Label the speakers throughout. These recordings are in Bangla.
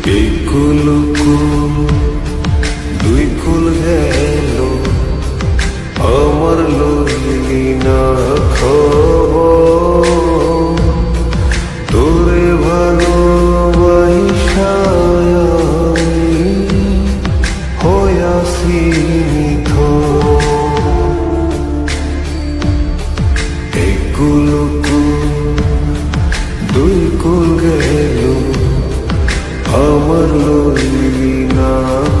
Speaker 1: এই কুল দুই কুল গেল আমার লইলি না খবর তোরে ভালোবাসা হইয়াছি এই কুল দুই কুল গেল আমার লইলি না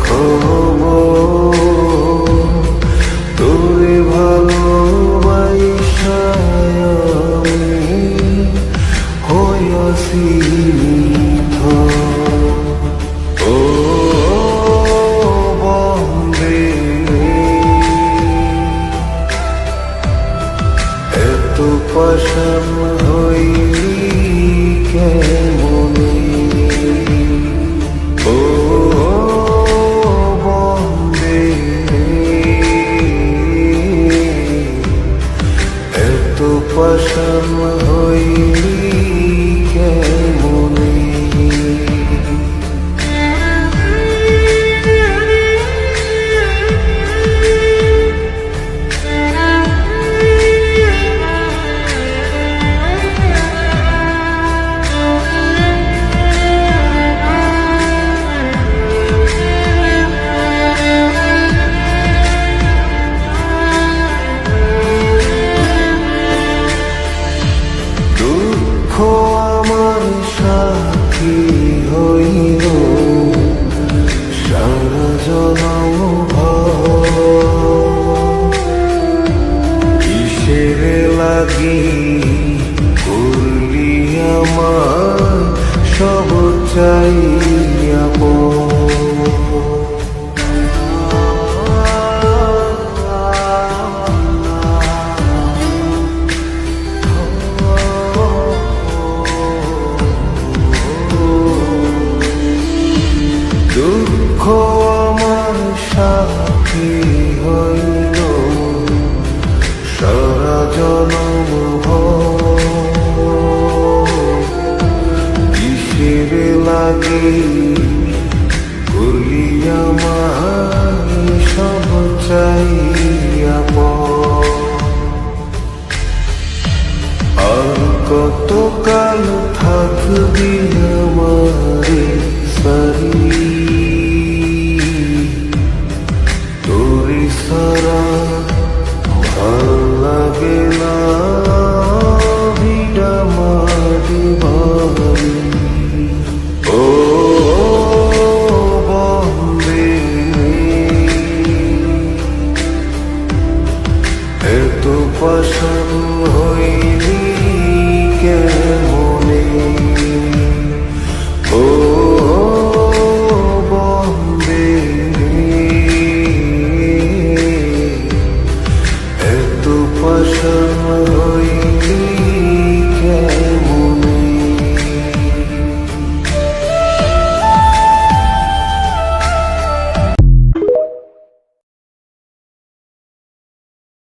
Speaker 1: খবর তোরে ভালোবাসা হইয়াছি ও বন্দে এত পাশান হইলি কেমনে ও বন্দে এত পাশান হইলি কেমনে দুঃখ আমার সাথী হইল সারা জনম কিসের লাগি করলি আমার সব চাইয়া দুঃখ আমার সাথী হইল সারা জনম কিসের লাগে করলি আমার সব চাইয়া আর কত কাল থাকবি আমারে সারি তোরে সারা ভাল লাগে না ভিড়া মারি বাড়ি ও